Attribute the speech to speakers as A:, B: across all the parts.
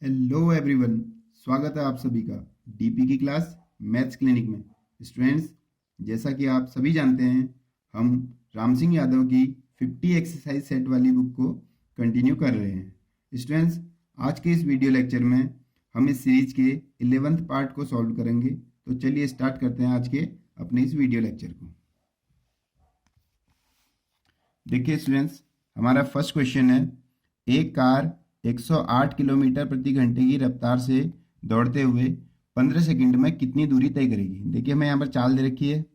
A: Hello everyone, स्वागत है आप सभी का डीपी की क्लास मैथ्स क्लिनिक में। स्टूडेंट्स, जैसा कि आप सभी जानते हैं, हम राम सिंह यादव की 50 एक्सरसाइज सेट वाली बुक को कंटिन्यू कर रहे हैं। स्टूडेंट्स, आज के इस वीडियो लेक्चर में हम इस सीरीज के 11th पार्ट को सॉल्व करेंगे। तो चलिए स्टार्ट करते हैं आज के अपने इस वीडियो लेक्चर को। देखिए स्टूडेंट्स, हमारा फर्स्ट क्वेश्चन है, एक कार 108 किलोमीटर प्रति घंटे की रफ्तार से दौड़ते हुए 15 सेकंड में कितनी दूरी तय करेगी। देखिए हमें यहाँ पर चाल दे रखी है।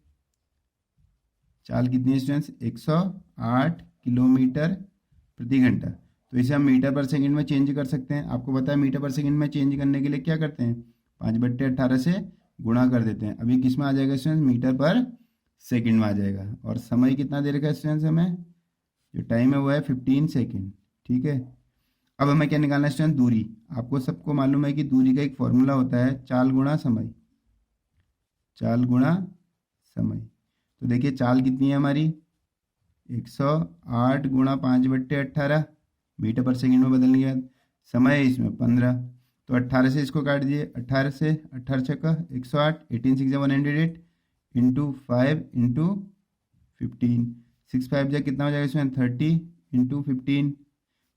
A: चाल कितनी है स्टूडेंट्स? 108 किलोमीटर प्रति घंटा। तो इसे हम मीटर पर सेकंड में चेंज कर सकते हैं। आपको पता है मीटर पर सेकंड में चेंज करने के लिए क्या करते हैं? 5/18 से गुणा कर देते हैं। अभी किस में आ जाएगा स्टूडेंट्स? मीटर पर सेकंड में आ जाएगा। और समय कितना दे रखा है स्टूडेंट्स? हमें जो टाइम है वो है 15 सेकेंड। ठीक है, अब हमें क्या निकालना है स्टूडेंट? दूरी। आपको सबको मालूम है कि दूरी का एक फॉर्मूला होता है, चाल गुणा समय। चाल गुणा समय। तो देखिए चाल कितनी है हमारी? 108 गुणा 5/18 मीटर पर सेकंड में बदलने के बाद समय है इसमें 15। तो 18 से इसको काट दिए। 18 से 18 छक्का 108, 18 6 108 इंटू 5 इंटू 15। 6 5 जा कितना हो जाएगा इसमें? 30 इंटू 15।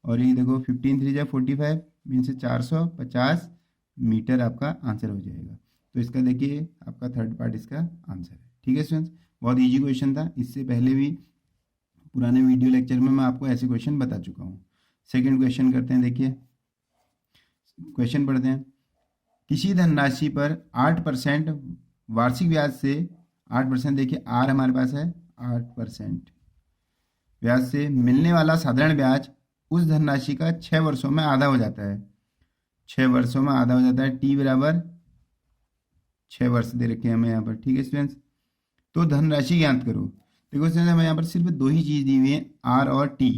A: और ये देखो 15 3 जा 45 मीन से 450 मीटर आपका आंसर हो जाएगा। तो इसका देखिए आपका थर्ड पार्ट इसका आंसर है। ठीक है स्टूडेंट्स, बहुत इजी क्वेश्चन था। इससे पहले भी पुराने वीडियो लेक्चर में मैं आपको ऐसे क्वेश्चन बता चुका हूँ। सेकंड क्वेश्चन करते हैं। देखिए क्वेश्चन पढ़ते हैं। किसी धनराशि पर 8% वार्षिक ब्याज से 8%, देखिए आर हमारे पास है 8% ब्याज से मिलने वाला साधारण ब्याज उस धनराशि का 6 वर्षों में आधा हो जाता है। 6 वर्षों में आधा हो जाता है। टी बराबर 6 वर्ष दे रखे हैं हमें यहाँ पर। ठीक है स्टूडेंट्स, तो धनराशि ज्ञात करो। देखो स्टूडेंट्स, हमें यहाँ पर सिर्फ दो ही चीज़ दी हुई है, आर और टी।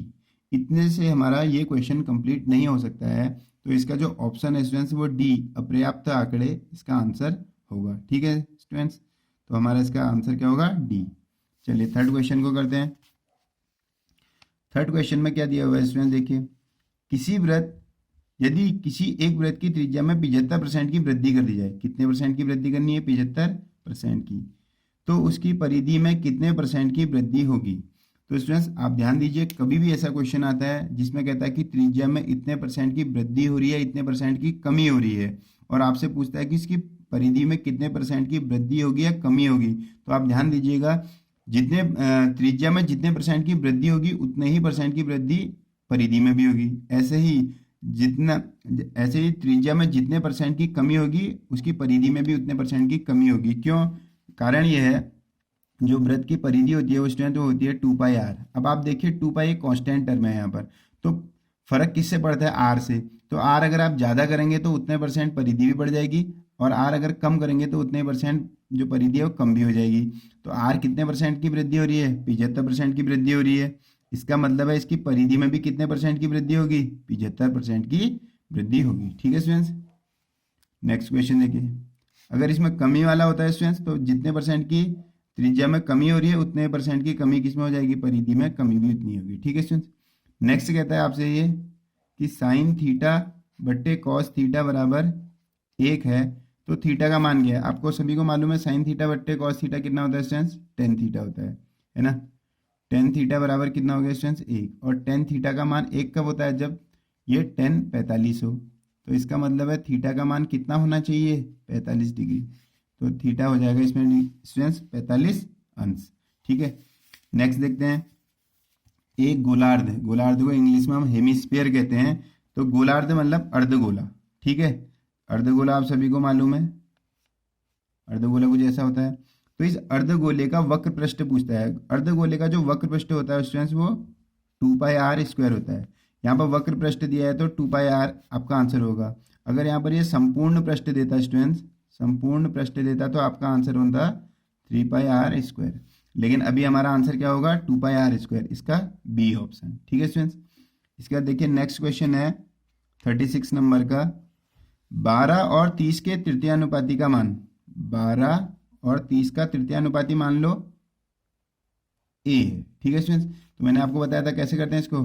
A: इतने से हमारा ये क्वेश्चन कंप्लीट नहीं हो सकता है। तो इसका जो ऑप्शन है स्टूडेंट्स वो डी, अपर्याप्त आंकड़े, इसका आंसर होगा। ठीक है स्टूडेंट्स, तो हमारा इसका आंसर क्या होगा? डी। चलिए थर्ड क्वेश्चन को करते हैं। थर्ड क्वेश्चन में क्या दिया हुआ है स्टूडेंट? देखिए, किसी व्रत यदि किसी एक व्रत की त्रिज्या में 75% की वृद्धि कर दी जाए। कितने परसेंट की वृद्धि करनी है? 75% की। तो उसकी परिधि में कितने परसेंट की वृद्धि होगी? तो स्टूडेंट्स आप ध्यान दीजिए, कभी भी ऐसा क्वेश्चन आता है जिसमें कहता है कि त्रिज्या में इतने परसेंट की वृद्धि हो रही है, इतने परसेंट की कमी हो रही है, और आपसे पूछता है कि इसकी परिधि में कितने परसेंट की वृद्धि होगी या कमी होगी। तो आप ध्यान दीजिएगा, जितने त्रिज्या में जितने परसेंट की वृद्धि होगी उतने ही परसेंट की वृद्धि परिधि में भी होगी। ऐसे ही त्रिज्या में जितने परसेंट की कमी होगी उसकी परिधि में भी उतने परसेंट की कमी होगी। क्यों? कारण यह है, जो वृत्त की परिधि होती है वो स्टूडेंट वो होती है 2πr। अब आप देखिए 2π एक कांस्टेंट टर्म है यहाँ पर, तो फर्क किससे पड़ता है? आर से। तो आर अगर आप ज़्यादा करेंगे तो उतने परसेंट परिधि भी बढ़ जाएगी, और आर अगर कम करेंगे तो उतने परसेंट जो परिधि है वो कम भी हो जाएगी। तो आर कितने परसेंट की वृद्धि हो रही है? 75% की वृद्धि हो रही है। इसका मतलब है इसकी परिधि में भी कितने परसेंट की वृद्धि होगी? 75% की वृद्धि होगी। ठीक है स्टूडेंट्स, नेक्स्ट क्वेश्चन देखिए। अगर इसमें कमी वाला होता है स्टूडेंट्स, तो जितने परसेंट की त्रिज्या में कमी हो रही है उतने परसेंट की कमी किसमें हो जाएगी? परिधि में कमी भी उतनी होगी। ठीक है स्टूडेंट्स, नेक्स्ट कहता है आपसे ये कि साइन थीटा बट्टे कॉस थीटा बराबर 1 है, तो थीटा का मान क्या है? आपको सभी को मालूम है साइन थीटा बट्टे कॉस थीटा कितना होता है स्टूडेंट्स? टेन थीटा होता है ना। टेन थीटा बराबर कितना हो गया स्टूडेंट्स? 1। और टेन थीटा का मान 1 कब होता है? जब ये टेन 45 हो। तो इसका मतलब है थीटा का मान कितना होना चाहिए? 45 डिग्री। तो थीटा हो जाएगा इसमें स्टूडेंट्स 45 अंश। ठीक है, नेक्स्ट देखते हैं। एक गोलार्ध, गोलार्ध को इंग्लिश में हम हेमिस्फीयर कहते हैं। तो गोलार्ध मतलब अर्धगोला। ठीक है, अर्धगोला आप सभी को मालूम है, अर्धगोला कुछ ऐसा होता है। तो इस अर्धगोले का वक्र पृष्ठ पूछता है। अर्धगोले का जो वक्र पृष्ठ होता है स्टूडेंट्स वो 2πr² होता है। यहाँ पर वक्र पृष्ठ दिया है तो 2πr आपका आंसर होगा। अगर यहाँ पर ये संपूर्ण पृष्ठ देता स्टूडेंट्स, संपूर्ण पृष्ठ देता तो आपका आंसर होता 3πr²। लेकिन अभी हमारा आंसर क्या होगा? 2πr², इसका बी ऑप्शन। ठीक है स्टूडेंट्स, इसके बाद देखिए नेक्स्ट क्वेश्चन है 36 नंबर का। 12 और 30 के तृतीयानुपाती का मान, 12 और 30 का तृतीयानुपाती मान लो ए है। ठीक है स्टूडेंट्स, तो मैंने आपको बताया था कैसे करते हैं इसको।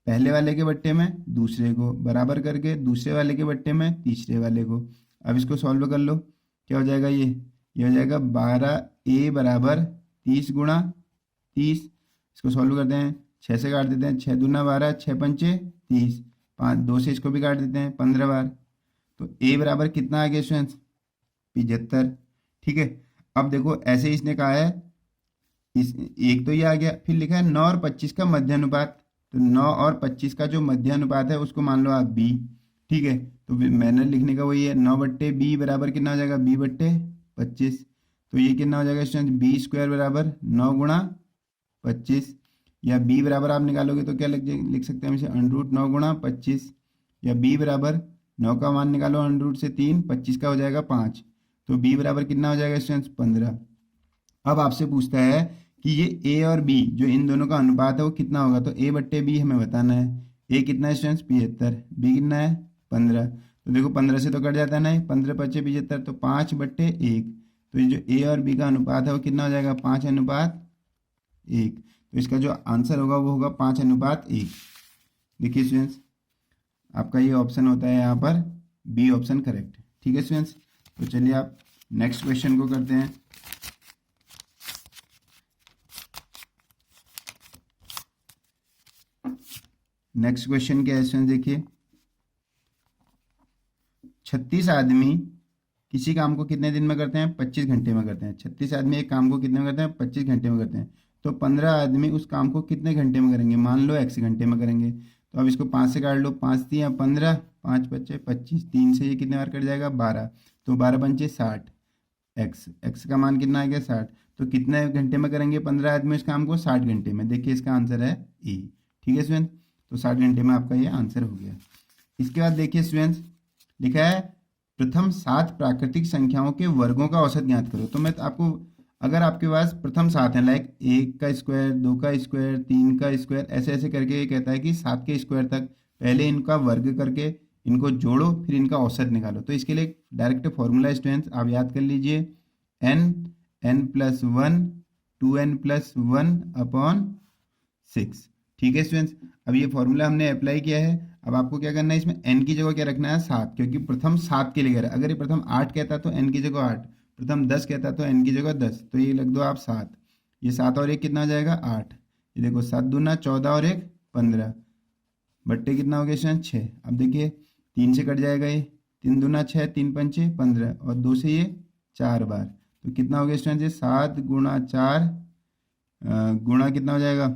A: पहले वाले के बट्टे में दूसरे को, बराबर करके दूसरे वाले के बट्टे में तीसरे वाले को। अब इसको सॉल्व कर लो, क्या हो जाएगा ये हो जाएगा 12a बराबर 30 गुणा 30। इसको सॉल्व करते हैं, 6 से काट देते हैं, 6 दूना 12, 6 पंचे 30, 5 2 से इसको भी काट देते हैं 15 बार। तो a बराबर कितना आ गया स्टूडेंट्स? 75। ठीक है, अब देखो ऐसे ही इसने कहा है, इस एक तो ये आ गया, फिर लिखा है 9 और 25 का मध्य अनुपात। तो 9 और 25 का जो मध्य अनुपात है उसको मान लो आप b। ठीक है, तो मैंने लिखने का वही है, 9/b बराबर कितना हो जाएगा? b/25। तो ये कितना हो जाएगा स्टूडेंट? b स्क्वायर बराबर 9 गुणा 25, या b बराबर आप निकालोगे तो क्या लिख सकते हैं हम इसे? √9 गुणा 25, या b बराबर 9 का मान निकालो √ से 3, 25 का हो जाएगा 5। तो b बराबर कितना हो जाएगा स्टूडेंट्स? 15। अब आपसे पूछता है कि ये a और b जो इन दोनों का अनुपात है वो कितना होगा? तो a/b हमें बताना है। a कितना है स्टूडेंट्स? 75। b कितना है? 15। तो देखो 15 से तो कट जाता है ना, 15 × 5 = 75, तो 5/1। तो ये जो a और b का अनुपात है वो कितना हो जाएगा? 5:1। तो इसका जो आंसर होगा वो होगा 5:1। देखिए स्टूडेंट्स, आपका ये ऑप्शन होता है यहाँ पर बी ऑप्शन करेक्ट। ठीक है स्टूडेंट्स, तो चलिए आप नेक्स्ट क्वेश्चन को करते हैं। नेक्स्ट क्वेश्चन क्या है स्टूडेंट्स? देखिए, 36 आदमी किसी काम को कितने दिन में करते हैं? 25 घंटे में करते हैं। 36 आदमी एक काम को कितने में करते हैं? 25 घंटे में करते हैं। तो 15 आदमी उस काम को कितने घंटे में करेंगे? मान लो x घंटे में करेंगे। तो अब इसको 5 से काट लो, 5 3 15, 5 5 25, 3 से ये कितने बार कट जाएगा? 12। तो 12 पंचे 60, x का मान कितना आ गया? 60। तो कितने घंटे में करेंगे 15 आदमी इस काम को? 60 घंटे में। देखिए इसका आंसर है ए। ठीक है स्टूडेंट, तो 60 घंटे में आपका ये आंसर हो गया। इसके बाद देखिए स्टूडेंट्स, लिखा है प्रथम 7 प्राकृतिक संख्याओं के वर्गों का औसत ज्ञात करो। तो मैं आपको, अगर आपके पास प्रथम 7 है, लाइक 1 का स्क्वायर, 2 का स्क्वायर, 3 का स्क्वायर, ऐसे ऐसे करके ये कहता है कि 7 के स्क्वायर तक पहले इनका वर्ग करके इनको जोड़ो, फिर इनका औसत निकालो। तो इसके लिए डायरेक्ट फॉर्मूला स्टूडेंट्स आप याद कर लीजिए, n+1 2n+1/6। ठीक है स्टूडेंट्स, अब ये फॉर्मूला हमने अप्लाई किया है। अब आपको क्या करना है, इसमें n की जगह क्या रखना है? 7, क्योंकि प्रथम 7 के लिए कह रहा है। अगर ये प्रथम 8 कहता तो n की जगह 8, प्रथम 10 कहता तो n की जगह 10, तो ये लग दो आप 7। ये 7 और 1 कितना हो जाएगा? 8। ये देखो 7 दूना 14 और 1 15, बट्टे कितना हो गया स्टूडेंट? 6। अब देखिए 3 से कट जाएगा, ये 3 दूना 6, 3 पंचे 15, और 2 से ये 4 बार। तो कितना हो गया स्टूडेंट? ये 7 गुणा 4 गुणा कितना हो जाएगा?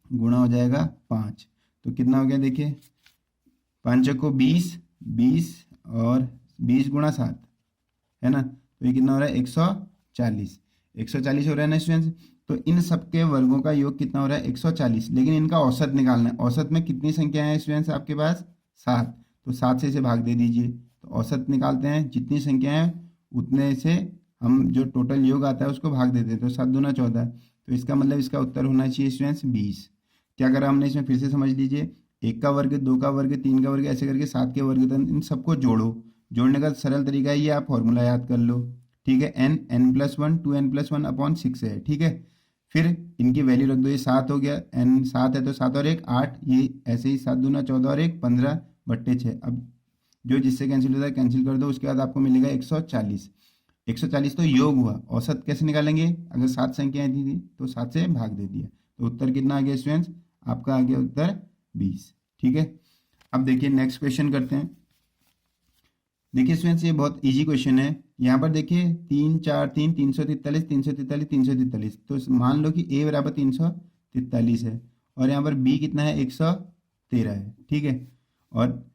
A: गुणा हो जाएगा 5। तो कितना हो गया? देखिए 5 को 20, 20 और 20 गुणा 7 है ना, तो ये कितना हो रहा है? 140। 140 हो रहा है ना स्टूडेंट्स। तो इन सबके वर्गों का योग कितना हो रहा है? 140। लेकिन इनका औसत निकालना है। औसत में कितनी संख्या है स्टूडेंट्स आपके पास? 7। तो 7 से इसे भाग दे दीजिए, तो औसत निकालते हैं। जितनी संख्या है उतने से हम जो टोटल योग आता है उसको भाग देते हैं। तो 7 दूना 14, तो इसका मतलब इसका उत्तर होना चाहिए स्टूडेंट्स 20। क्या करा हमने इसमें? फिर से समझ लीजिए, 1 का वर्ग, 2 का वर्ग, 3 का वर्ग, ऐसे करके 7 के वर्ग तक इन सबको जोड़ो। जोड़ने का सरल तरीका है ये, आप फॉर्मूला याद कर लो। ठीक है, n+1 2n+1/6 है। ठीक है, फिर इनकी वैल्यू रख दो। ये 7 हो गया, n 7 है तो 7 और 1 8, ये ऐसे ही 7 दूना 14 और 1 15/6। अब जो जिससे कैंसिल होता है कैंसिल कर दो, उसके बाद आपको मिलेगा 140। 140 तो योग हुआ। औसत कैसे निकालेंगे? अगर 7 संख्याएं थी तो 7 से भाग दे दिया। तो उत्तर कितना आ गया स्टूडेंट्स? आपका आ गया उत्तर 20। ठीक है, अब देखिए नेक्स्ट क्वेश्चन करते हैं। देखिए स्टूडेंट्स, ये बहुत इजी क्वेश्चन है। यहाँ पर देखिए 3 4 3 343 343 343। तो मान लो कि a बराबर 343 है, और यहाँ पर b कितना है? 113 है। ठीक है, और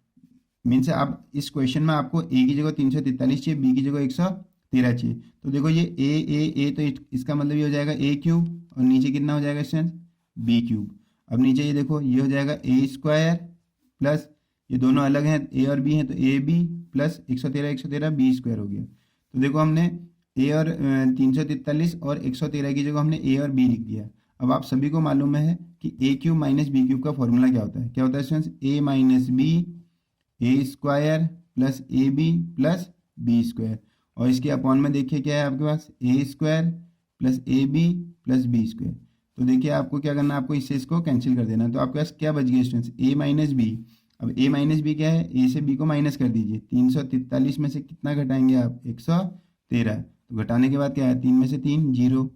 A: मीन्स आप इस क्वेश्चन में आपको a की जगह 343 चाहिए, b की जगह 113 चाहिए। तो देखो ये a तो इसका मतलब ये हो जाएगा a³ और नीचे कितना हो जाएगा स्टूडेंट्स? b³। अब नीचे ये देखो, ये हो जाएगा a² प्लस, ये दोनों अलग हैं a और b हैं, तो ab प्लस 113 b² हो गया। तो देखो हमने a और 343 और 113 की जगह हमने a और b लिख दिया। अब आप सभी को मालूम है कि a³ माइनस b³ का फॉर्मूला क्या होता है? क्या होता है students? a minus b a² plus ab plus b²। और इसके अपॉन में देखिए क्या है आपके पास? a² plus ab plus b²। तो देखिए आपको क्या करना है, आपको इससे इसको कैंसिल कर देना। तो आपके पास क्या बच गया स्टूडेंट्स, a माइनस बी। अब a माइनस बी क्या है, a से b को माइनस कर दीजिए। 343 में से कितना घटाएंगे आप, 113। तो घटाने के बाद क्या है, 3 में से 3 0,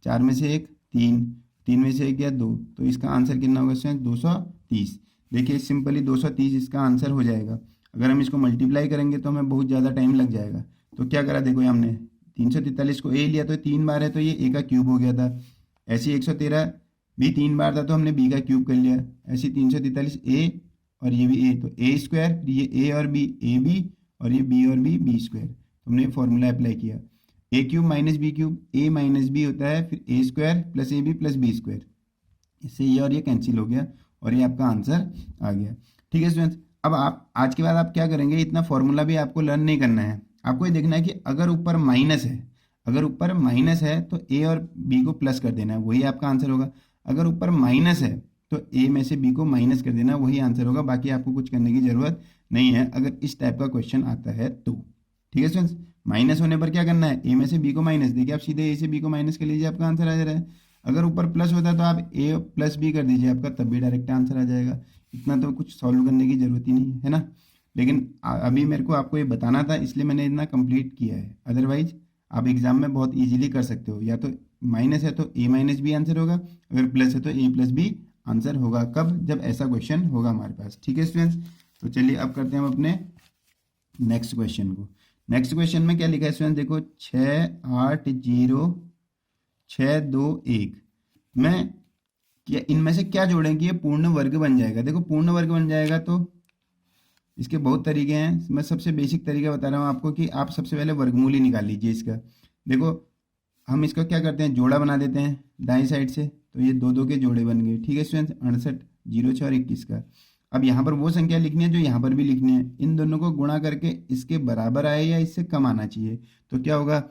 A: 4 में से 1 3, 3 में से 1 गया 2। तो इसका आंसर कितना होगा स्टूडेंट, 230। देखिए सिंपली 230 इसका आंसर हो जाएगा। अगर हम इसको मल्टीप्लाई करेंगे तो हमें बहुत ज़्यादा टाइम लग जाएगा। तो क्या करा, देखो हमने 343 को a लिया तो 3 बार है तो ये a का क्यूब हो गया था। ऐसे 113 भी 3 बार था तो हमने b का क्यूब कर लिया। ऐसे 343 a और ये भी a, तो a स्क्वायर, फिर ये a और b a b, और ये b और b b स्क्वायर। तो हमने फॉर्मूला अप्लाई किया, a cube minus b cube, a minus b होता है फिर a square plus a b plus b square. इससे ये और ये कैंसिल हो गया और ये आपका आंसर आ गया। ठीक है स्टूडेंट्स, अब आप आज के बाद आप क्या करेंगे, इतना फॉर्मूला भी आपको लर्न नहीं करना है। आपको ये देखना है कि अगर ऊपर माइनस है, अगर ऊपर माइनस है तो ए और बी को प्लस कर देना है, वही आपका आंसर होगा। अगर ऊपर माइनस है तो ए में से बी को माइनस कर देना, वही आंसर होगा। बाकी आपको कुछ करने की जरूरत नहीं है अगर इस टाइप का क्वेश्चन आता है तो। ठीक है स्टूडेंट्स, माइनस होने पर क्या करना है, ए में से बी को माइनस, देखिए आप सीधे ए से बी को माइनस कर लीजिए, आपका आंसर आ जा रहा है। अगर ऊपर प्लस होता है तो आप ए प्लस बी कर दीजिए, आपका तब भी डायरेक्ट आंसर आ जाएगा। इतना तो कुछ सॉल्व करने की जरूरत ही नहीं है ना। लेकिन अभी मेरे को आपको ये बताना था इसलिए मैंने इतना कंप्लीट किया है। अदरवाइज आप एग्जाम में बहुत इजीली कर सकते हो, या तो माइनस है तो ए माइनस बी आंसर होगा, अगर प्लस है तो ए प्लस बी आंसर होगा। कब, जब ऐसा क्वेश्चन होगा हमारे पास। ठीक है स्टूडेंट्स, तो चलिए अब करते हैं हम अपने नेक्स्ट क्वेश्चन को। नेक्स्ट क्वेश्चन में क्या लिखा है स्टूडेंट, देखो 68062 1 में क्या, इनमें से क्या जोड़ें कि ये पूर्ण वर्ग बन जाएगा। देखो पूर्ण वर्ग बन जाएगा तो इसके बहुत तरीके हैं। मैं सबसे बेसिक तरीका बता रहा हूँ आपको कि आप सबसे पहले वर्गमूल ही निकाल लीजिए इसका। देखो हम इसका क्या करते हैं, जोड़ा बना देते हैं दाएं साइड से, तो ये दो दो के जोड़े बन गए। ठीक है स्टूडेंट्स, 68 0 6 और 21 का। अब यहाँ पर वो संख्या लिखनी है जो यहाँ पर भी लिखनी है, इन दोनों को गुणा करके इसके बराबर आए या इससे कम आना चाहिए। तो क्या होगा,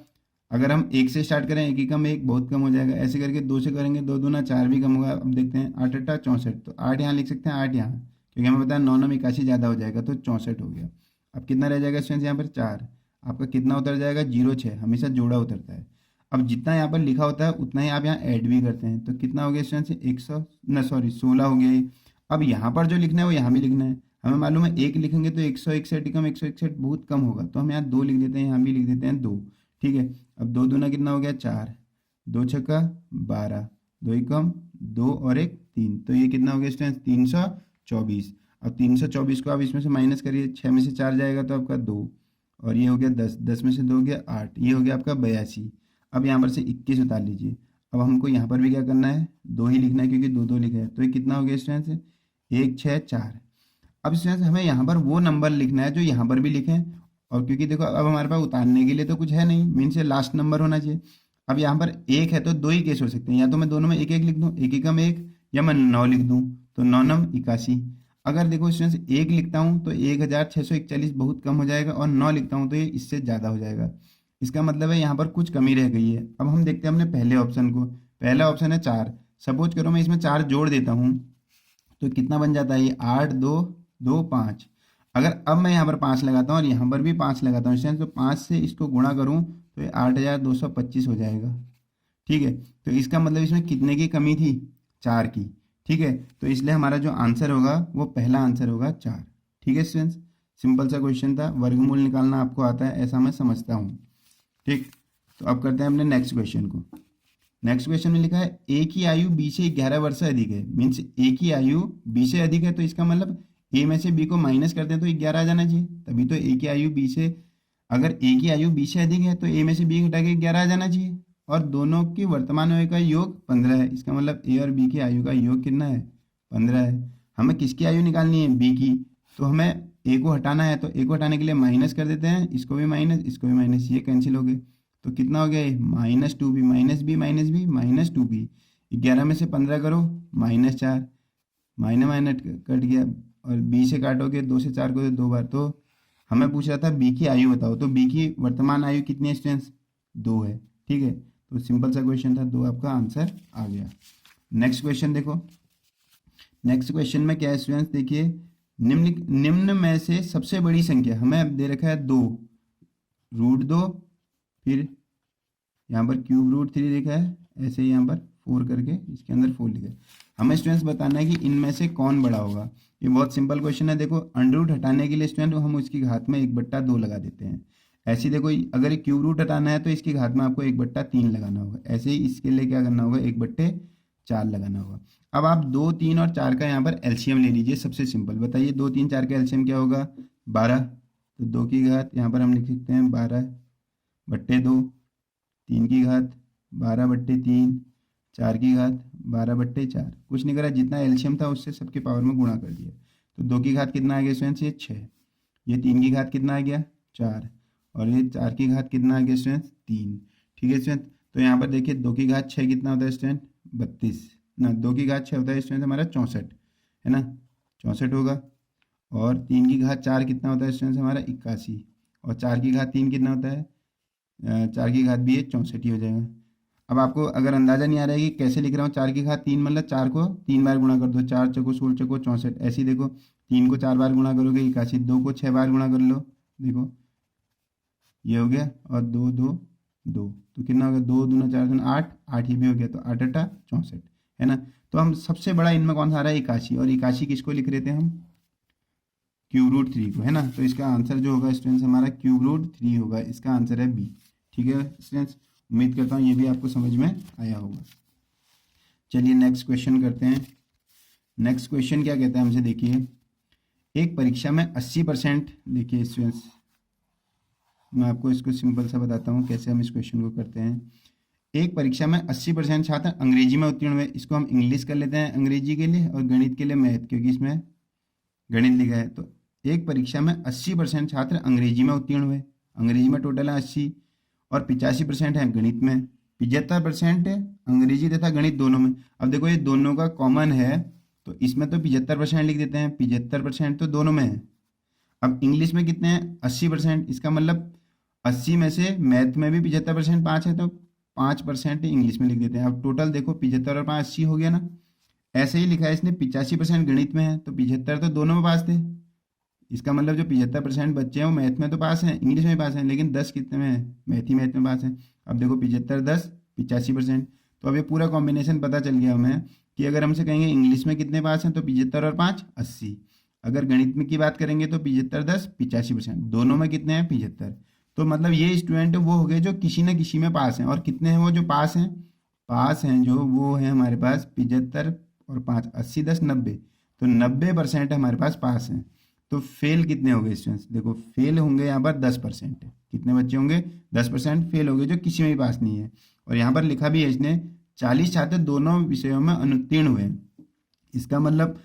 A: अगर हम 1 से स्टार्ट करें, 1 ही कम 1 बहुत कम हो जाएगा। ऐसे करके 2 से करेंगे, 2 दूना 4 भी कम होगा। अब देखते हैं 8 8 64, तो 8 यहाँ लिख सकते हैं, 8 यहाँ, क्योंकि हमें पता है 9 9 81 ज़्यादा हो जाएगा, तो 64 हो गया। अब कितना रह जाएगा स्टूडेंट्स, यहाँ पर 4। आपका कितना उतर जाएगा, 0 6, हमेशा जोड़ा उतरता है। अब जितना यहाँ पर लिखा होता है उतना ही आप यहाँ ऐड भी करते हैं, तो कितना हो गया स्टूडेंट्स, 16 हो गया ये। अब यहाँ पर जो लिखना है वो यहाँ भी लिखना है। हमें मालूम है 1 लिखेंगे तो 161 कम, 161 बहुत कम होगा, तो हम यहाँ 2 लिख देते हैं, यहाँ भी लिख देते हैं 2। ठीक है, अब 2 दूना कितना हो गया 4, 2 छक्का 12, 2 ही कम 2 और 1 3, तो ये कितना हो गया स्टूडेंट्स, 324। अब 324 को आप इसमें से माइनस करिए, 6 में से 4 जाएगा तो आपका 2, और ये हो गया 10, 10 में से 2 हो गया 8, ये हो गया आपका 82। अब यहाँ पर से 21 उतार लीजिए। अब हमको यहाँ पर भी क्या करना है, 2 ही लिखना है क्योंकि 2 2 लिखा है, तो ये कितना हो गया स्टूडेंट्स, 1 6 4। अब स्टूडेंट्स हमें यहाँ पर वो नंबर लिखना है जो यहाँ पर भी लिखें, और क्योंकि देखो अब हमारे पास उतारने के लिए तो कुछ है नहीं, मीन से लास्ट नंबर होना चाहिए। अब यहाँ पर 1 है तो 2 ही केस हो सकते हैं, या तो मैं दोनों में 1 1 लिख दूँ, 1 एकम 1, या मैं 9 लिख दूँ, तो 9 9 81। अगर देखो स्टूडेंट्स 1 लिखता हूँ तो 1641 बहुत कम हो जाएगा, और 9 लिखता हूँ तो ये इससे ज़्यादा हो जाएगा। इसका मतलब है यहाँ पर कुछ कमी रह गई है। अब हम देखते हैं अपने पहले ऑप्शन को। पहला ऑप्शन है 4। सपोज करो मैं इसमें 4 जोड़ देता हूँ तो कितना बन जाता है, ये 8 2 2 5। अगर अब मैं यहाँ पर 5 लगाता हूँ और यहाँ पर भी 5 लगाता हूँ, तो 5 से इसको गुणा करूँ तो ये 8225 हो जाएगा। ठीक है, तो इसका मतलब इसमें कितने की कमी थी, 4 की। ठीक है, तो इसलिए हमारा जो आंसर होगा वो पहला आंसर होगा 4। ठीक है स्टूडेंट्स, सिंपल सा क्वेश्चन था, वर्गमूल निकालना आपको आता है ऐसा मैं समझता हूँ। ठीक, तो अब करते हैं अपने नेक्स्ट क्वेश्चन को। नेक्स्ट क्वेश्चन में लिखा है ए की आयु बी से 11 वर्ष से अधिक है। मीन्स ए की आयु बी से अधिक है, तो इसका मतलब ए में से बी को माइनस करते हैं तो 11 आ जाना चाहिए, तभी तो ए की आयु बी से, अगर ए की आयु बी से अधिक है तो ए में से बी घटा के 11 आ जाना चाहिए। और दोनों की वर्तमान आयु का योग 15 है, इसका मतलब ए और बी की आयु का योग कितना है, 15 है। हमें किसकी आयु निकालनी है, बी की, तो हमें ए को हटाना है, तो ए को हटाने के लिए माइनस कर देते हैं, इसको भी माइनस, इसको भी माइनस, ये कैंसिल हो गए। तो कितना हो गया, -2b माइनस बी -2b। 11 में से 15 करो, -4, माइनस माइनस कट गया, और बी से काटोगे 2 से 4 को तो 2 बार। तो हमें पूछ रहा था बी की आयु बताओ, तो बी की वर्तमान आयु कितनी है स्टूडेंट्स, 2 है। ठीक है, तो सिंपल सा क्वेश्चन था, 2 आपका आंसर आ गया। नेक्स्ट क्वेश्चन देखो। नेक्स्ट क्वेश्चन में क्या है स्टूडेंट्स, देखिए निम्न में से सबसे बड़ी संख्या, हमें अब दे रखा है 2, √2, फिर यहाँ पर ³ √3 लिखा है, ऐसे ही यहाँ पर 4 करके इसके अंदर 4 लिखा है। हमें स्टूडेंट्स बताना है कि इनमें से कौन बड़ा होगा। ये बहुत सिंपल क्वेश्चन है। देखो अंडर रूट हटाने के लिए स्टूडेंट हम उसकी घात में 1/2 लगा देते हैं। ऐसे ही देखो अगर ये क्यूब रूट हटाना है तो इसकी घात में आपको 1/3 लगाना होगा। ऐसे ही इसके लिए क्या करना होगा, 1/4 लगाना होगा। अब आप 2, 3 और 4 का यहाँ पर एलसीएम ले लीजिए। सबसे सिंपल बताइए 2, 3, 4 का एलसीएम क्या होगा, 12। तो 2 की घात यहाँ पर हम लिख सकते हैं 12/2, 3 की घात 12/3, 4 की घात 12/4। कुछ नहीं करा, जितना एलसीएम था उससे सबके पावर में गुणा कर दिया। तो 2 की घात कितना आ गया स्टूडेंट्स, ये 6। ये 3 की घात कितना आ गया, 4। और ये 4 की घात कितना आ गया स्टूडेंट्स, 3। ठीक है स्टूडेंट। तो यहाँ पर देखिए 2 की घात 6 कितना होता है स्टूडेंट, 32 ना। 2 की घात 6 होता है स्टूडेंट हमारा 64, है ना, 64 होगा। और 3 की घात 4 कितना होता है स्टूडेंट हमारा 81। और 4 की घात 3 कितना होता है, 4 की घात भी है 64 ही हो जाएगा। अब आपको अगर अंदाजा नहीं आ रहा है कि कैसे लिख रहा हूँ, 4 की घात 3 मतलब 4 को 3 बार गुणा कर दो, 4 चौको 16 चौको 64। ऐसे ही देखो 3 को 4 बार गुणा करोगे 81, 2 को 6 बार गुणा कर लो, देखो ये हो गया। और 2, 2, 2 तो कितना हो गया, 2 दूना 4 दूना 8, 8 ही भी हो गया। तो 8 8 64, है ना। तो हम सबसे बड़ा इनमें कौन सा आ रहा है, 81। और 81 किसको लिख रहे थे हम, क्यूब रूट 3 को, है ना। तो इसका आंसर जो होगा स्टूडेंट्स हमारा क्यूब रूट 3 होगा। इसका आंसर है बी। ठीक है स्टूडेंट्स, उम्मीद करता हूँ ये भी आपको समझ में आया होगा। चलिए नेक्स्ट क्वेश्चन करते हैं। नेक्स्ट क्वेश्चन क्या कहता है हमसे, देखिए एक परीक्षा में 80%, देखिए स्टूडेंट्स मैं आपको इसको सिंपल सा बताता हूँ कैसे हम इस क्वेश्चन को करते हैं। एक परीक्षा में 80% छात्र अंग्रेजी में उत्तीर्ण हुए। इसको हम इंग्लिश कर लेते हैं अंग्रेजी के लिए, और गणित के लिए मैथ, क्योंकि इसमें गणित लिखा है। तो एक परीक्षा में 80% छात्र अंग्रेजी में उत्तीर्ण हुए। अंग्रेजी में टोटल है 80, और 85% है गणित में। 75% है अंग्रेजी तथा गणित दोनों में। अब देखो ये दोनों का कॉमन है, तो इसमें तो 75% लिख देते हैं। 75% तो दोनों में है। अब इंग्लिश में कितने हैं, 80%। इसका मतलब 80 में से मैथ में भी 75% 5 है, तो 5% इंग्लिश में लिख देते हैं। अब टोटल देखो 75 और 5 80 हो गया ना। ऐसे ही लिखा है इसने 85% गणित में है, तो 75 तो दोनों में पास थे। इसका मतलब जो 75% बच्चे हैं वो मैथ में तो पास हैं, इंग्लिश में पास हैं, लेकिन 10 कितने में है, मैथ में पास है। अब देखो 75 10 85%। तो अब ये पूरा कॉम्बिनेशन पता चल गया हमें कि अगर हमसे कहेंगे इंग्लिश में कितने पास हैं, तो 75 और 5 80। अगर गणित में की बात करेंगे तो 75 10 85%। दोनों में कितने हैं, 75। तो मतलब ये स्टूडेंट वो हो गए जो किसी न किसी में पास हैं। और कितने हैं वो जो पास हैं जो वो है हमारे पास 75 और 5 80 10 90। तो 90% हमारे पास पास हैं। तो फेल कितने हो गए स्टूडेंट्स, देखो फेल होंगे यहाँ पर 10%। कितने बच्चे होंगे, 10% फेल हो गए जो किसी में भी पास नहीं है। और यहाँ पर लिखा भी है इसने 40 छात्र दोनों विषयों में अनुत्तीर्ण हुए हैं। इसका मतलब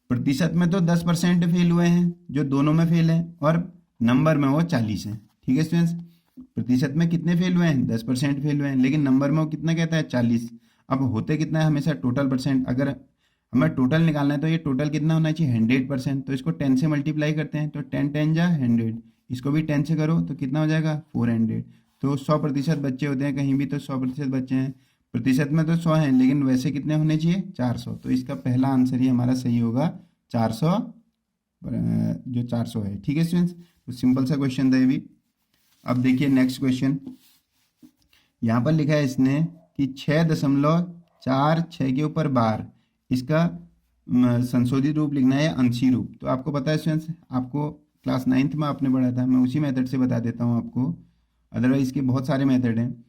A: प्रतिशत में तो 10% फेल हुए हैं जो दोनों में फेल हैं, और नंबर में वो 40 हैं। ठीक है स्टूडेंट्स, प्रतिशत में कितने फेल हुए हैं, 10% फेल हुए हैं, लेकिन नंबर में वो कितना कहता है, 40। अब होते कितना है हमेशा टोटल परसेंट। अगर हमें टोटल निकालना है तो ये टोटल कितना होना चाहिए, 100%। तो इसको 10 से मल्टीप्लाई करते हैं, तो 10 10 जा 100। इसको भी 10 से करो तो कितना हो जाएगा, 400। तो 100% बच्चे होते हैं कहीं भी, तो 100% बच्चे हैं। प्रतिशत में तो 100 हैं, लेकिन वैसे कितने होने चाहिए, 400। तो इसका पहला आंसर ही हमारा सही होगा 400, जो 400 है। ठीक है स्टूडेंट्स, तो सिंपल सा क्वेश्चन था ये भी। अब देखिए नेक्स्ट क्वेश्चन, यहाँ पर लिखा है इसने कि 6.46 के ऊपर बार, इसका संशोधित रूप लिखना है या अंशी रूप। तो आपको पता है स्टूडेंट्स, आपको क्लास 9th में आपने पढ़ा था, मैं उसी मेथड से बता देता हूँ आपको। अदरवाइज इसके बहुत सारे मेथड हैं।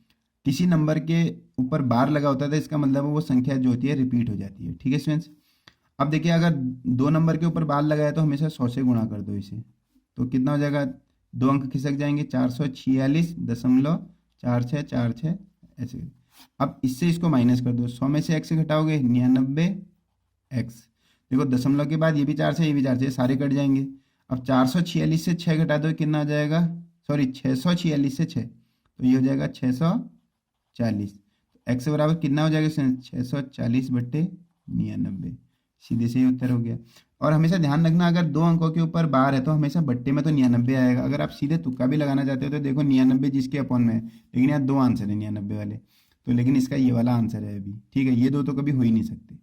A: किसी नंबर के ऊपर बार लगा होता था, इसका मतलब वो संख्या जो होती है रिपीट हो जाती है। ठीक है स्टूडेंट्स, अब देखिए अगर 2 नंबर के ऊपर बार लगाया तो हमेशा 100 से गुणा कर दो इसे, तो कितना हो जाएगा, 2 अंक खिसक जाएंगे, 446.4646 ऐसे। अब इससे इसको माइनस कर दो, 100 में से x घटाओगे 99x। देखो दशमलव के बाद ये भी 4 से ये भी 4 से, सारे कट जाएंगे। अब 446 से 6 घटा दो, कितना हो जाएगा, सॉरी 646 से 6, तो ये हो जाएगा 640। तो x बराबर कितना हो जाएगा, 640/99। सीधे से ही उत्तर हो गया। और हमेशा ध्यान रखना, अगर 2 अंकों के ऊपर बार है तो हमेशा बट्टे में तो 99 आएगा। अगर आप सीधे तुक्का भी लगाना चाहते हो तो देखो 99 जिसके अपॉन में है, लेकिन यहाँ 2 आंसर है 99 वाले, तो लेकिन इसका ये वाला आंसर है अभी। ठीक है, ये दो तो कभी हो ही नहीं सकते।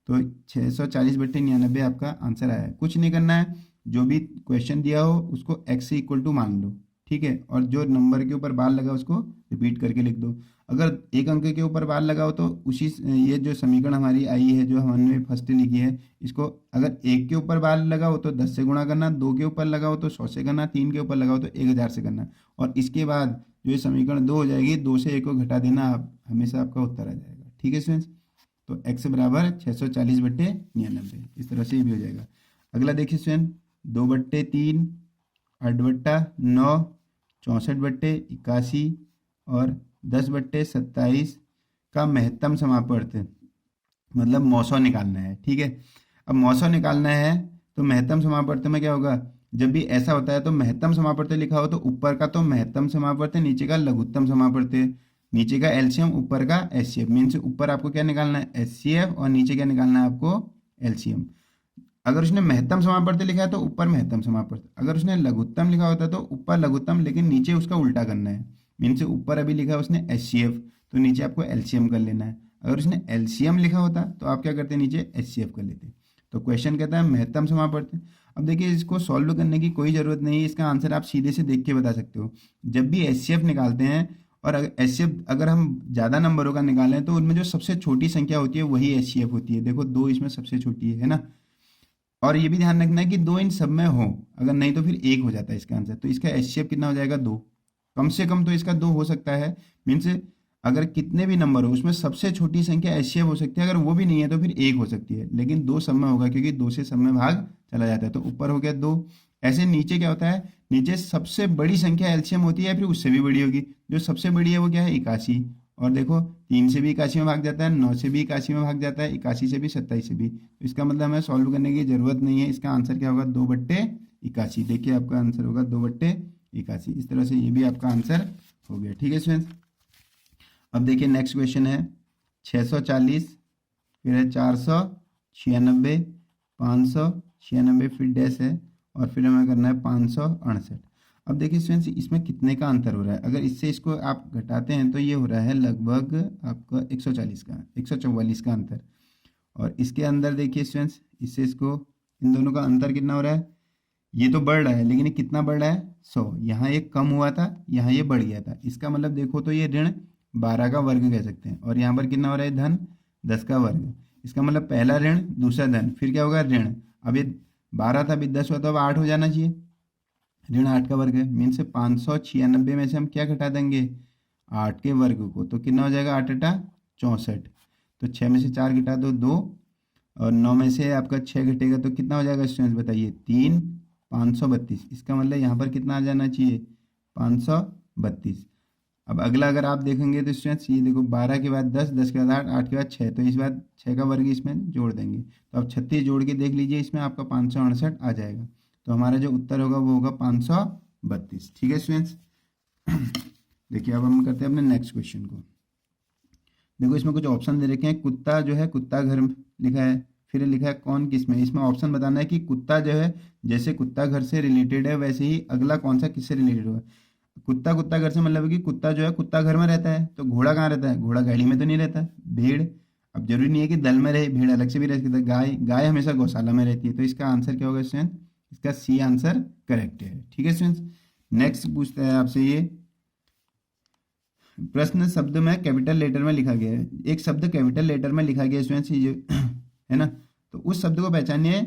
A: तो 640/99 आपका आंसर आया है। कुछ नहीं करना है, जो भी क्वेश्चन दिया हो उसको x से इक्वल टू मान लो। ठीक है, और जो नंबर के ऊपर बार लगा उसको रिपीट करके लिख दो। अगर एक अंक के ऊपर बार लगाओ तो उसी ये जो समीकरण हमारी आई है जो हमने फर्स्ट लिखी है, इसको अगर एक के ऊपर बार लगाओ तो 10 से गुणा करना, दो के ऊपर लगाओ तो 100 से करना, तीन के ऊपर लगाओ तो 1000 से करना, और इसके बाद जो ये समीकरण 2 हो जाएगी, 2 से 1 को घटा देना, आप हमेशा आपका उत्तर आ जाएगा। ठीक है स्टूडेंट्स, तो x बराबर 640/99, इस तरह से ये भी हो जाएगा। अगला देखिए स्टूडेंट, 2/3, 8/9, 64/81 और 10/27 का महत्तम समापवर्त मतलब मौसौ निकालना है। ठीक है, अब मौसौ निकालना है तो महत्तम समापवर्त में क्या होगा, जब भी ऐसा होता है तो महत्तम समापवर्त लिखा हो तो ऊपर का तो महत्तम समापवर्त, नीचे का लघुत्तम समापवर्त, नीचे का एलसीएम ऊपर का एचसीएफ। मीन्स ऊपर आपको क्या निकालना है, एचसीएफ, और नीचे क्या निकालना है आपको, एलसीएम। अगर उसने महत्तम समापवर्त लिखा है तो ऊपर महत्तम समापवर्त, अगर उसने लघुत्तम लिखा होता है तो ऊपर लघुत्तम, लेकिन नीचे उसका उल्टा करना है। मीन्स ऊपर अभी लिखा है उसने एचसीएफ, तो नीचे आपको एलसीएम कर लेना है। अगर उसने एलसीएम लिखा होता तो आप क्या करते, नीचे एचसीएफ कर लेते। तो क्वेश्चन कहता है महत्तम समापवर्त। अब देखिए, इसको सॉल्व करने की कोई ज़रूरत नहीं है, इसका आंसर आप सीधे से देख के बता सकते हो। जब भी एचसीएफ निकालते हैं, और एचसीएफ अगर हम ज़्यादा नंबरों का निकालें तो उनमें जो सबसे छोटी संख्या होती है वही एचसीएफ होती है। देखो 2 इसमें सबसे छोटी है ना, और ये भी ध्यान रखना है कि 2 इन सब में हो, अगर नहीं तो फिर 1 हो जाता है इसका आंसर। तो इसका एचसीएफ कितना हो जाएगा, 2। कम से कम तो इसका 2 हो सकता है। मीन्स अगर कितने भी नंबर हो उसमें सबसे छोटी संख्या एचसीएफ हो सकती है, अगर वो भी नहीं है तो फिर 1 हो सकती है, लेकिन 2 सब में होगा क्योंकि 2 से सब में भाग चला जाता है। तो ऊपर हो गया 2। ऐसे नीचे क्या होता है, नीचे सबसे बड़ी संख्या एलसीएम होती है, फिर उससे भी बड़ी होगी। जो सबसे बड़ी है वो क्या है, 81। और देखो 3 से भी 81 में भाग जाता है, 9 से भी 81 में भाग जाता है, 81 से भी, 27 से भी। तो इसका मतलब हमें सॉल्व करने की जरूरत नहीं है। इसका आंसर क्या होगा, 2/81। देखिए आपका आंसर होगा 2/81। इस तरह से ये भी आपका आंसर हो गया। ठीक है स्टूडेंट्स, अब देखिए नेक्स्ट क्वेश्चन है 640, फिर है 496, 596, फिर डैश है, और फिर हमें करना है 568। अब देखिए स्टूडेंट्स, इसमें कितने का अंतर हो रहा है। अगर इससे इसको आप घटाते हैं तो ये हो रहा है लगभग आपका 144 का अंतर। और इसके अंदर देखिए स्टूडेंट्स, इससे इसको, इन दोनों का अंतर कितना हो रहा है, ये तो बढ़ रहा है, लेकिन ये कितना बढ़ रहा है, 100। यहाँ ये कम हुआ था, यहाँ ये बढ़ गया था। इसका मतलब देखो तो ये ऋण 12 का वर्ग कह सकते हैं, और यहाँ पर कितना हो रहा है, धन 10 का वर्ग। इसका मतलब पहला ऋण, दूसरा धन, फिर क्या होगा, ऋण। अब ये 12 था, अभी 10 हुआ, तो अब 8 हो जाना चाहिए। ऋण 8 का वर्ग है, मीन्स 596 में से हम क्या घटा देंगे, 8 के वर्ग को। तो कितना हो जाएगा, 8 × 64। तो 6 में से 4 घटा दो, 2, और 9 में से आपका 6 घटेगा तो कितना हो जाएगा स्टूडेंट्स, बताइए, 3, 532। इसका मतलब यहाँ पर कितना आ जाना चाहिए, 532। अब अगला अगर आप देखेंगे तो स्टूडेंट्स, ये देखो 12 के बाद 10, 10 के बाद 8, 8 के बाद 6, तो इस बार 6 का वर्ग इसमें जोड़ देंगे। तो अब 36 जोड़ के देख लीजिए, इसमें आपका 568 आ जाएगा। तो हमारा जो उत्तर होगा वो होगा 532। ठीक है स्टूडेंट्स, देखिए अब हम करते हैं अपने नेक्स्ट क्वेश्चन को। देखो इसमें कुछ ऑप्शन दे रखे हैं। कुत्ता जो है, कुत्ता घर लिखा है, फिर लिखा है कौन किसमें। इसमें ऑप्शन बताना है कि कुत्ता जो है, जैसे कुत्ता घर से रिलेटेड है वैसे ही अगला कौन सा किससे रिलेटेड होगा। कुत्ता कुत्ता घर से मतलब है कि कुत्ता जो है कुत्ता घर में रहता है, तो घोड़ा कहाँ रहता है, घोड़ा गाड़ी में तो नहीं रहता। भेड़, अब जरूरी नहीं है कि दल में रहे, भेड़ अलग से भी रह सकता है। गाय, गाय हमेशा गौशाला में रहती है। तो इसका आंसर क्या होगा स्टूडेंट, इसका सी आंसर करेक्ट है। ठीक है स्टूडेंट्स, नेक्स्ट पूछता है आपसे ये प्रश्न, शब्द में कैपिटल लेटर में लिखा गया है। एक शब्द कैपिटल लेटर में लिखा गया है स्टूडेंट्स, ये है ना, तो उस शब्द को पहचानिए।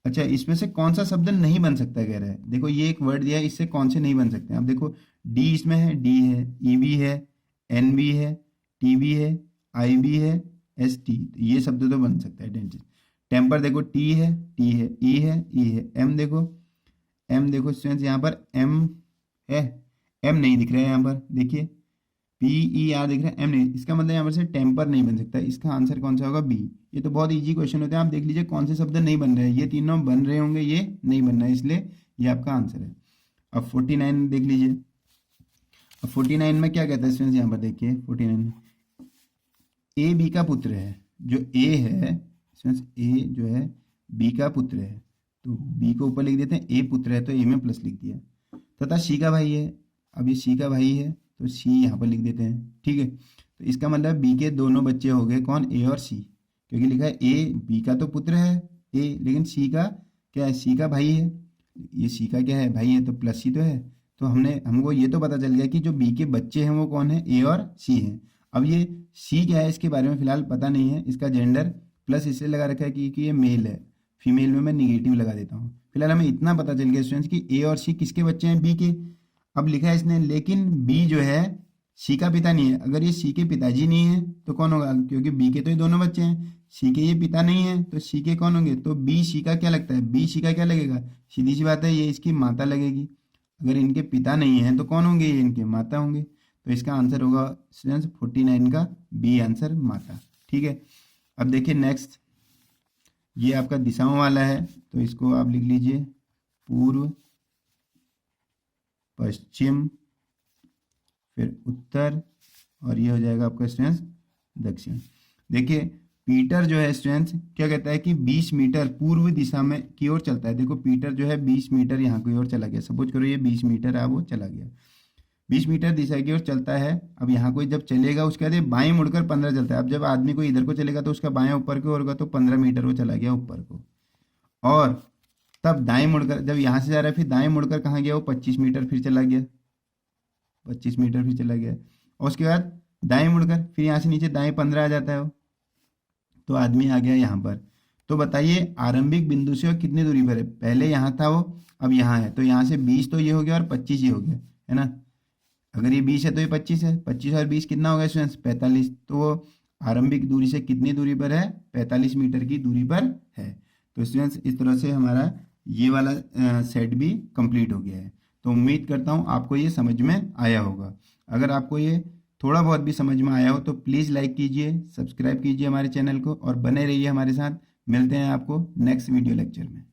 A: अच्छा, इसमें से कौन सा शब्द नहीं बन सकता कह रहा है। देखो ये एक वर्ड दिया है, इससे कौन से नहीं बन सकते हैं। अब देखो डी इसमें है, डी है, ई बी है, एन बी है, टी बी है, आई बी है, एस टी, ये शब्द तो बन सकता है। डेंटिस्ट, टेम्पर देखो टी है, टी है, ई है, ई है, एम देखो स्टूडेंट्स यहाँ पर एम है, एम नहीं दिख रहा है यहाँ पर, देखिए पी ई आर दिख रहा है, एम नहीं। इसका मतलब यहाँ पर से टेम्पर नहीं बन सकता। इसका आंसर कौन सा होगा, बी। ये तो बहुत इजी क्वेश्चन होते हैं, आप देख लीजिए कौन से शब्द नहीं बन रहे हैं। ये तीनों बन रहे होंगे, ये नहीं बन रहा है, इसलिए ये आपका आंसर है। अब 49 देख लीजिए। अब 49 में क्या कहता है स्टूडेंट्स, यहाँ पर देखिए 49 में ए बी का पुत्र है। जो ए है स्टूडेंट्स, ए जो है बी का पुत्र है, तो बी को ऊपर लिख देते हैं, ए पुत्र है तो ए में प्लस लिख दिया, तथा सी का भाई है। अब ये सी का भाई है तो सी यहाँ पर लिख देते हैं। ठीक है, तो इसका मतलब बी के दोनों बच्चे हो गए, कौन, ए और सी, क्योंकि लिखा है ए बी का तो पुत्र है ए, लेकिन सी का क्या है, सी का भाई है। ये सी का क्या है भाई, ये तो प्लस सी तो है। तो हमको ये तो पता चल गया कि जो बी के बच्चे हैं वो कौन है, ए और सी हैं। अब ये सी क्या है इसके बारे में फिलहाल पता नहीं है, इसका जेंडर प्लस इसलिए लगा रखा है कि ये मेल है, फीमेल में मैं निगेटिव लगा देता हूँ। फिलहाल हमें इतना पता चल गया स्टूडेंट्स कि ए और सी किसके बच्चे हैं, बी के। अब लिखा है इसने लेकिन बी जो है सी का पिता नहीं है। अगर ये सी के पिताजी नहीं है तो कौन होगा, क्योंकि बी के तो ये दोनों बच्चे हैं, सी के ये पिता नहीं है तो सी के कौन होंगे, तो बी सी का क्या लगता है, बी सी का क्या लगेगा, सीधी सी बात है ये इसकी माता लगेगी। अगर इनके पिता नहीं है तो कौन होंगे, ये इनके माता होंगे। तो इसका आंसर होगा स्टूडेंट्स 49 का बी आंसर माता। ठीक है, अब देखिए नेक्स्ट, ये आपका दिशाओं वाला है तो इसको आप लिख लीजिए पूर्व, पश्चिम, फिर उत्तर, और ये हो जाएगा आपका स्टूडेंट्स दक्षिण। देखिए पीटर जो है स्टूडेंट्स क्या कहता है कि 20 मीटर पूर्व दिशा में की ओर चलता है। देखो पीटर जो है 20 मीटर यहाँ की ओर चला गया, सपोज करो ये 20 मीटर है वो चला गया, 20 मीटर दिशा की ओर चलता है। अब यहाँ कोई जब चलेगा उसके बाद ये बाएं मुड़कर 15 चलता है। अब जब आदमी को इधर को चलेगा तो उसका बाएं ऊपर की ओर होगा, तो 15 मीटर वो चला गया ऊपर को। और तब दाएं मुड़कर जब यहाँ से जा रहा है फिर दाएं मुड़कर कहाँ गया, वो 25 मीटर फिर चला गया, 25 मीटर फिर चला गया। और उसके बाद दाएं मुड़कर फिर यहाँ से नीचे दाएं 15 आ जाता है वो, तो आदमी आ गया यहाँ पर। तो बताइए आरंभिक बिंदु से वो कितनी दूरी पर है, पहले यहाँ था वो अब यहाँ है, तो यहाँ से 20 तो ये हो गया और 25 ये हो गया, है ना। अगर ये 20 है तो ये 25 है, 25 और 20 कितना होगा स्टूडेंट्स 45। तो वो आरंभिक दूरी से कितनी दूरी पर है, 45 मीटर की दूरी पर है। तो स्टूडेंट्स इस तरह से हमारा ये वाला सेट भी कंप्लीट हो गया है। तो उम्मीद करता हूँ आपको ये समझ में आया होगा। अगर आपको ये थोड़ा बहुत भी समझ में आया हो तो प्लीज़ लाइक कीजिए, सब्सक्राइब कीजिए हमारे चैनल को और बने रहिए हमारे साथ। मिलते हैं आपको नेक्स्ट वीडियो लेक्चर में।